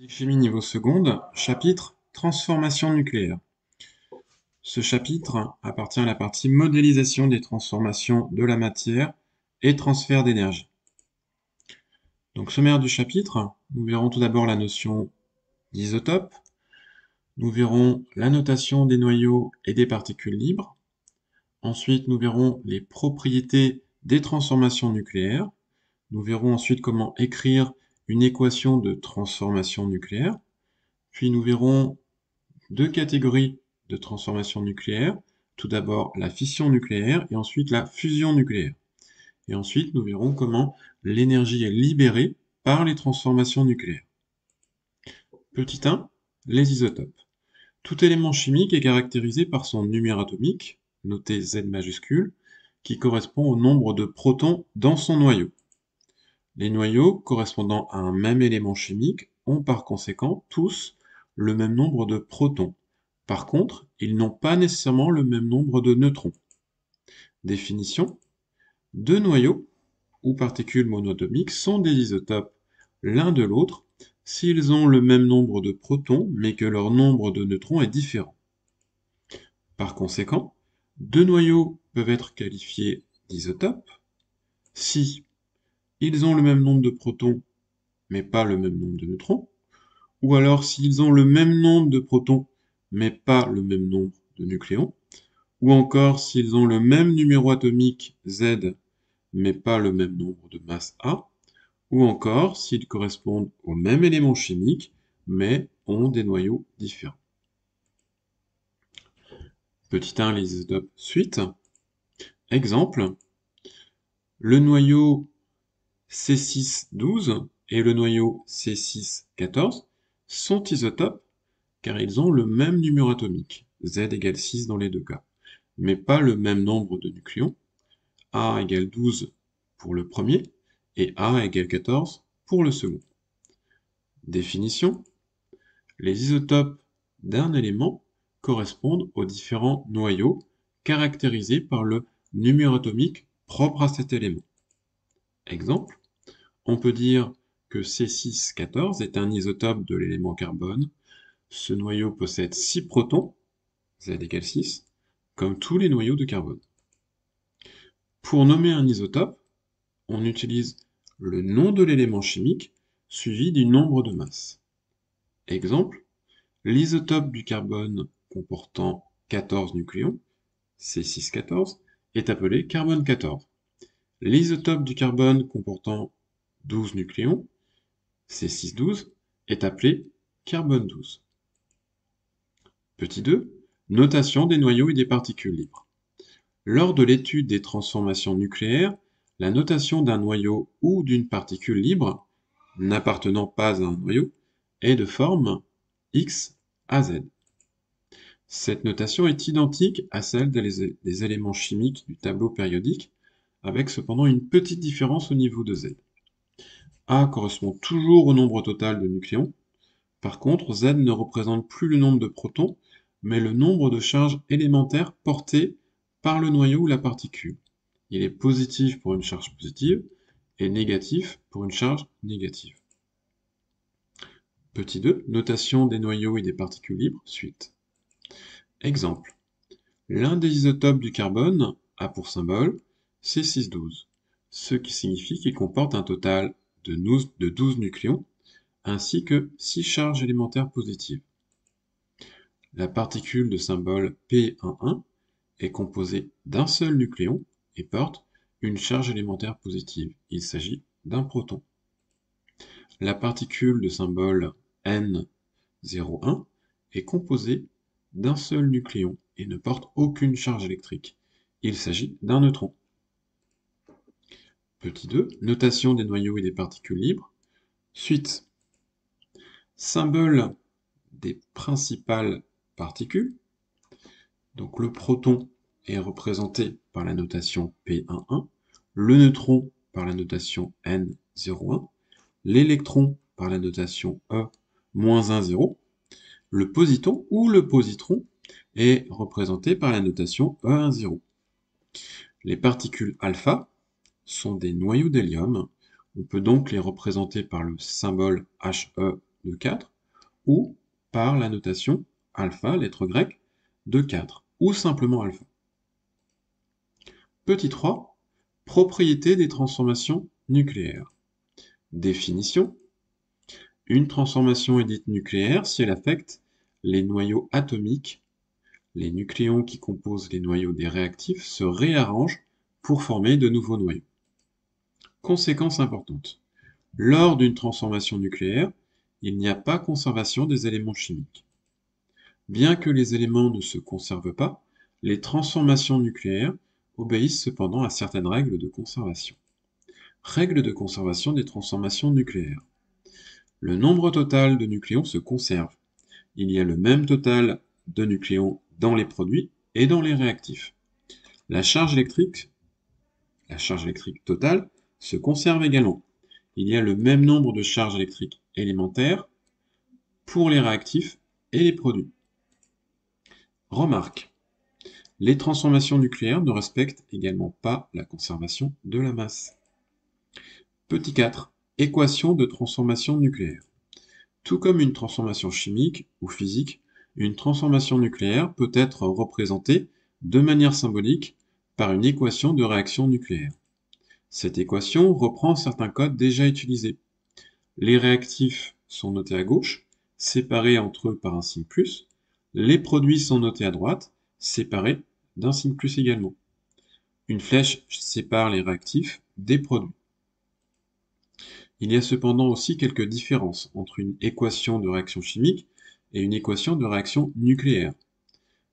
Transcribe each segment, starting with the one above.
Chimie niveau seconde, chapitre Transformation nucléaire. Ce chapitre appartient à la partie modélisation des transformations de la matière et transfert d'énergie. Donc, sommaire du chapitre, nous verrons tout d'abord la notion d'isotope, nous verrons la notation des noyaux et des particules libres, ensuite nous verrons les propriétés des transformations nucléaires, nous verrons ensuite comment écrire une équation de transformation nucléaire, puis nous verrons deux catégories de transformation nucléaire. Tout d'abord la fission nucléaire et ensuite la fusion nucléaire. Et ensuite, nous verrons comment l'énergie est libérée par les transformations nucléaires. Petit 1, les isotopes. Tout élément chimique est caractérisé par son numéro atomique, noté Z majuscule, qui correspond au nombre de protons dans son noyau. Les noyaux correspondant à un même élément chimique ont par conséquent tous le même nombre de protons. Par contre, ils n'ont pas nécessairement le même nombre de neutrons. Définition: deux noyaux ou particules monoatomiques sont des isotopes l'un de l'autre s'ils ont le même nombre de protons mais que leur nombre de neutrons est différent. Par conséquent, deux noyaux peuvent être qualifiés d'isotopes si ils ont le même nombre de protons mais pas le même nombre de neutrons, ou alors s'ils ont le même nombre de protons mais pas le même nombre de nucléons, ou encore s'ils ont le même numéro atomique Z mais pas le même nombre de masses A, ou encore s'ils correspondent au même élément chimique mais ont des noyaux différents. Petit 1, les isotopes suite. Exemple, le noyau C612 et le noyau C614 sont isotopes car ils ont le même numéro atomique, Z égale 6 dans les deux cas, mais pas le même nombre de nucléons, A égale 12 pour le premier et A égale 14 pour le second. Définition: les isotopes d'un élément correspondent aux différents noyaux caractérisés par le numéro atomique propre à cet élément. Exemple, on peut dire que C614 est un isotope de l'élément carbone. Ce noyau possède 6 protons, Z égale 6, comme tous les noyaux de carbone. Pour nommer un isotope, on utilise le nom de l'élément chimique suivi du nombre de masses. Exemple, l'isotope du carbone comportant 14 nucléons, C614, est appelé carbone 14. L'isotope du carbone comportant 12 nucléons, C612, est appelé carbone 12. Petit 2, notation des noyaux et des particules libres. Lors de l'étude des transformations nucléaires, la notation d'un noyau ou d'une particule libre, n'appartenant pas à un noyau, est de forme X à Z. Cette notation est identique à celle des éléments chimiques du tableau périodique, avec cependant une petite différence au niveau de Z. A correspond toujours au nombre total de nucléons. Par contre, Z ne représente plus le nombre de protons, mais le nombre de charges élémentaires portées par le noyau ou la particule. Il est positif pour une charge positive et négatif pour une charge négative. Petit 2, notation des noyaux et des particules libres, suite. Exemple, l'un des isotopes du carbone a pour symbole C612, ce qui signifie qu'il comporte un total de 12 nucléons, ainsi que 6 charges élémentaires positives. La particule de symbole P11 est composée d'un seul nucléon et porte une charge élémentaire positive. Il s'agit d'un proton. La particule de symbole N01 est composée d'un seul nucléon et ne porte aucune charge électrique. Il s'agit d'un neutron. Petit 2, notation des noyaux et des particules libres. Suite. Symbole des principales particules. Donc le proton est représenté par la notation P11, le neutron par la notation N01, l'électron par la notation E-10, le positon ou le positron est représenté par la notation E10. Les particules alpha sont des noyaux d'hélium. On peut donc les représenter par le symbole He de 4, ou par la notation alpha, lettre grecque, de 4, ou simplement alpha. Petit 3, propriétés des transformations nucléaires. Définition. Une transformation est dite nucléaire si elle affecte les noyaux atomiques. Les nucléons qui composent les noyaux des réactifs se réarrangent pour former de nouveaux noyaux. Conséquence importante. Lors d'une transformation nucléaire, il n'y a pas conservation des éléments chimiques. Bien que les éléments ne se conservent pas, les transformations nucléaires obéissent cependant à certaines règles de conservation. Règles de conservation des transformations nucléaires. Le nombre total de nucléons se conserve. Il y a le même total de nucléons dans les produits et dans les réactifs. La charge électrique totale se conserve également. Il y a le même nombre de charges électriques élémentaires pour les réactifs et les produits. Remarque. Les transformations nucléaires ne respectent également pas la conservation de la masse. Petit 4. Équation de transformation nucléaire. Tout comme une transformation chimique ou physique, une transformation nucléaire peut être représentée de manière symbolique par une équation de réaction nucléaire. Cette équation reprend certains codes déjà utilisés. Les réactifs sont notés à gauche, séparés entre eux par un signe plus. Les produits sont notés à droite, séparés d'un signe plus également. Une flèche sépare les réactifs des produits. Il y a cependant aussi quelques différences entre une équation de réaction chimique et une équation de réaction nucléaire.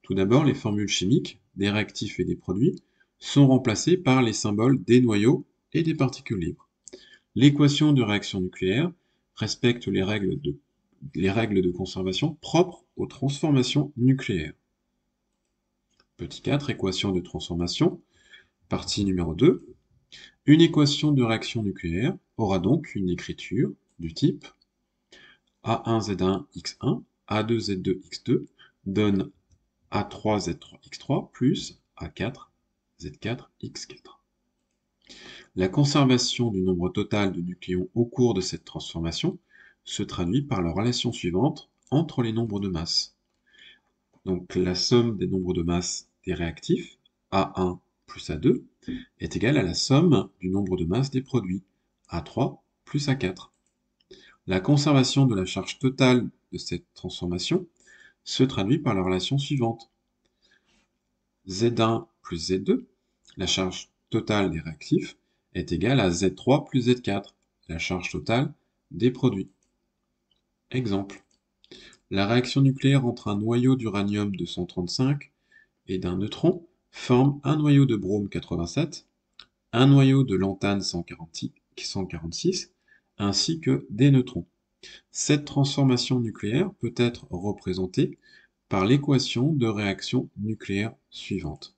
Tout d'abord, les formules chimiques des réactifs et des produits sont remplacées par les symboles des noyaux et des particules libres. L'équation de réaction nucléaire respecte les règles de conservation propres aux transformations nucléaires. Petit 4, équation de transformation, partie numéro 2. Une équation de réaction nucléaire aura donc une écriture du type A1Z1X1, A2Z2X2 donne A3Z3X3 plus A4Z4X4. La conservation du nombre total de nucléons au cours de cette transformation se traduit par la relation suivante entre les nombres de masse. Donc la somme des nombres de masse des réactifs, A1 plus A2, est égale à la somme du nombre de masse des produits, A3 plus A4. La conservation de la charge totale de cette transformation se traduit par la relation suivante. Z1 plus Z2, la charge totale des réactifs, est égale à Z3 plus Z4, la charge totale des produits. Exemple. La réaction nucléaire entre un noyau d'uranium-235 et d'un neutron forme un noyau de brome 87, un noyau de lantane 146, ainsi que des neutrons. Cette transformation nucléaire peut être représentée par l'équation de réaction nucléaire suivante.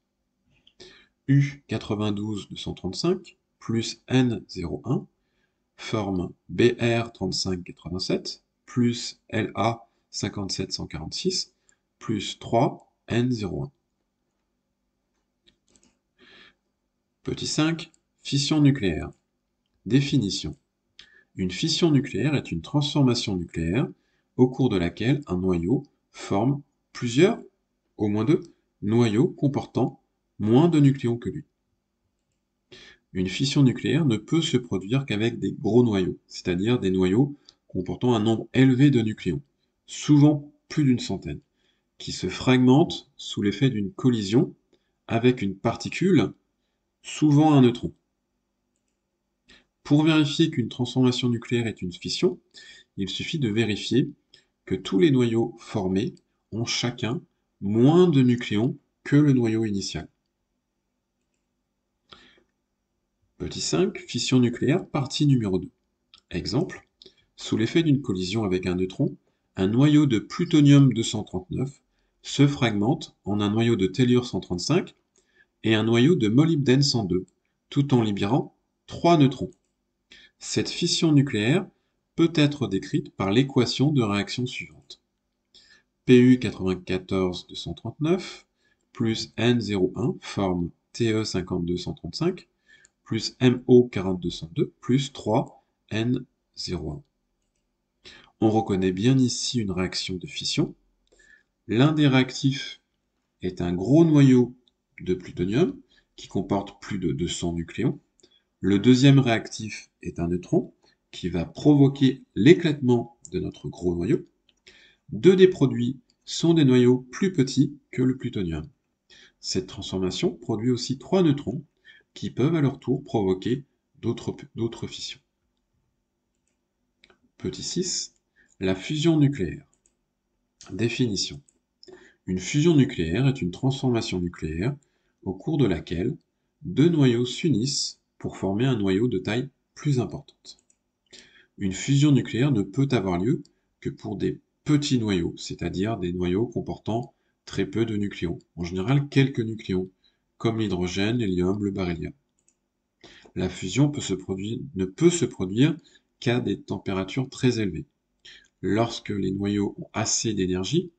U92-235 plus N01 forme Br3587 plus La57-146 plus 3N01. Petit 5. Fission nucléaire. Définition. Une fission nucléaire est une transformation nucléaire au cours de laquelle un noyau forme plusieurs, au moins deux, noyaux comportant moins de nucléons que lui. Une fission nucléaire ne peut se produire qu'avec des gros noyaux, c'est-à-dire des noyaux comportant un nombre élevé de nucléons, souvent plus d'une centaine, qui se fragmentent sous l'effet d'une collision avec une particule, souvent un neutron. Pour vérifier qu'une transformation nucléaire est une fission, il suffit de vérifier que tous les noyaux formés ont chacun moins de nucléons que le noyau initial. Petit 5, fission nucléaire, partie numéro 2. Exemple, sous l'effet d'une collision avec un neutron, un noyau de plutonium-239 se fragmente en un noyau de tellure-135 et un noyau de molybdène-102, tout en libérant 3 neutrons. Cette fission nucléaire peut être décrite par l'équation de réaction suivante. Pu94-239 plus N01 forme Te52-135 plus MO42-102 plus 3N01. On reconnaît bien ici une réaction de fission. L'un des réactifs est un gros noyau de plutonium qui comporte plus de 200 nucléons. Le deuxième réactif est un neutron qui va provoquer l'éclatement de notre gros noyau. Deux des produits sont des noyaux plus petits que le plutonium. Cette transformation produit aussi trois neutrons qui peuvent à leur tour provoquer d'autres fissions. Petit 6. La fusion nucléaire. Définition. Une fusion nucléaire est une transformation nucléaire au cours de laquelle deux noyaux s'unissent pour former un noyau de taille plus importante. Une fusion nucléaire ne peut avoir lieu que pour des petits noyaux, c'est-à-dire des noyaux comportant très peu de nucléons, en général quelques nucléons, comme l'hydrogène, l'hélium, le beryllium. La fusion ne peut se produire qu'à des températures très élevées, lorsque les noyaux ont assez d'énergie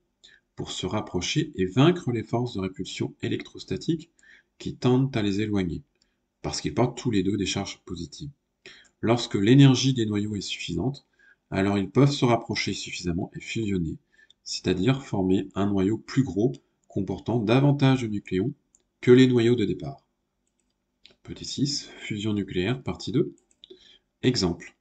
pour se rapprocher et vaincre les forces de répulsion électrostatiques qui tendent à les éloigner, parce qu'ils portent tous les deux des charges positives. Lorsque l'énergie des noyaux est suffisante, alors ils peuvent se rapprocher suffisamment et fusionner, c'est-à-dire former un noyau plus gros comportant davantage de nucléons que les noyaux de départ. Petit 6, fusion nucléaire, partie 2. Exemple.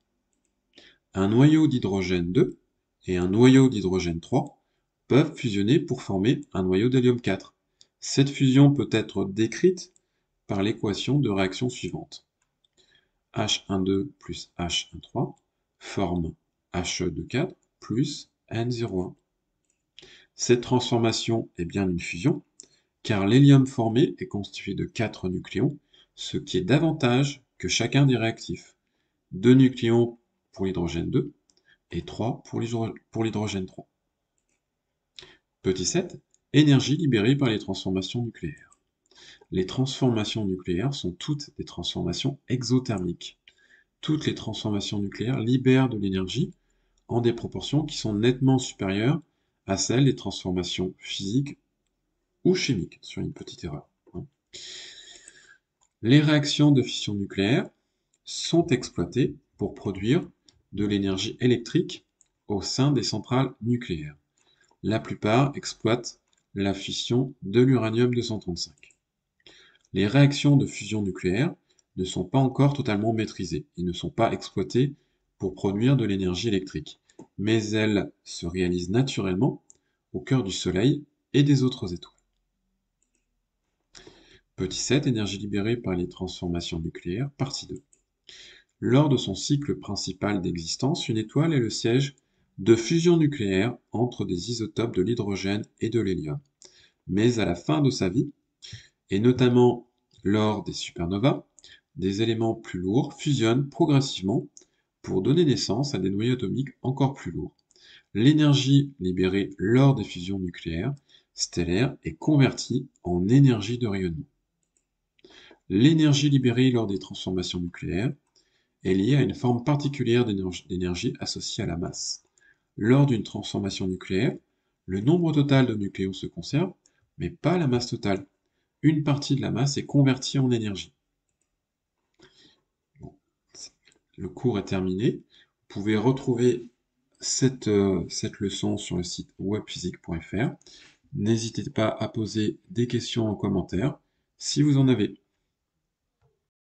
Un noyau d'hydrogène 2 et un noyau d'hydrogène 3 peuvent fusionner pour former un noyau d'hélium 4. Cette fusion peut être décrite par l'équation de réaction suivante. H12 plus H13 forme He24 plus N01. Cette transformation est bien une fusion, car l'hélium formé est constitué de 4 nucléons, ce qui est davantage que chacun des réactifs. 2 nucléons pour l'hydrogène 2 et 3 pour l'hydrogène 3. Petit 7. Énergie libérée par les transformations nucléaires. Les transformations nucléaires sont toutes des transformations exothermiques. Toutes les transformations nucléaires libèrent de l'énergie en des proportions qui sont nettement supérieures à celles des transformations physiques ou chimiques, sur une petite erreur. Les réactions de fission nucléaire sont exploitées pour produire de l'énergie électrique au sein des centrales nucléaires. La plupart exploitent la fission de l'uranium-235. Les réactions de fusion nucléaire ne sont pas encore totalement maîtrisées et ne sont pas exploitées pour produire de l'énergie électrique, mais elles se réalisent naturellement au cœur du Soleil et des autres étoiles. Petit 7. Énergie libérée par les transformations nucléaires, partie 2. Lors de son cycle principal d'existence, une étoile est le siège de fusion nucléaire entre des isotopes de l'hydrogène et de l'hélium. Mais à la fin de sa vie, et notamment lors des supernovas, des éléments plus lourds fusionnent progressivement pour donner naissance à des noyaux atomiques encore plus lourds. L'énergie libérée lors des fusions nucléaires stellaires est convertie en énergie de rayonnement. L'énergie libérée lors des transformations nucléaires est liée à une forme particulière d'énergie associée à la masse. Lors d'une transformation nucléaire, le nombre total de nucléons se conserve, mais pas la masse totale. Une partie de la masse est convertie en énergie. Bon, le cours est terminé. Vous pouvez retrouver cette leçon sur le site webphysique.fr. N'hésitez pas à poser des questions en commentaire si vous en avez.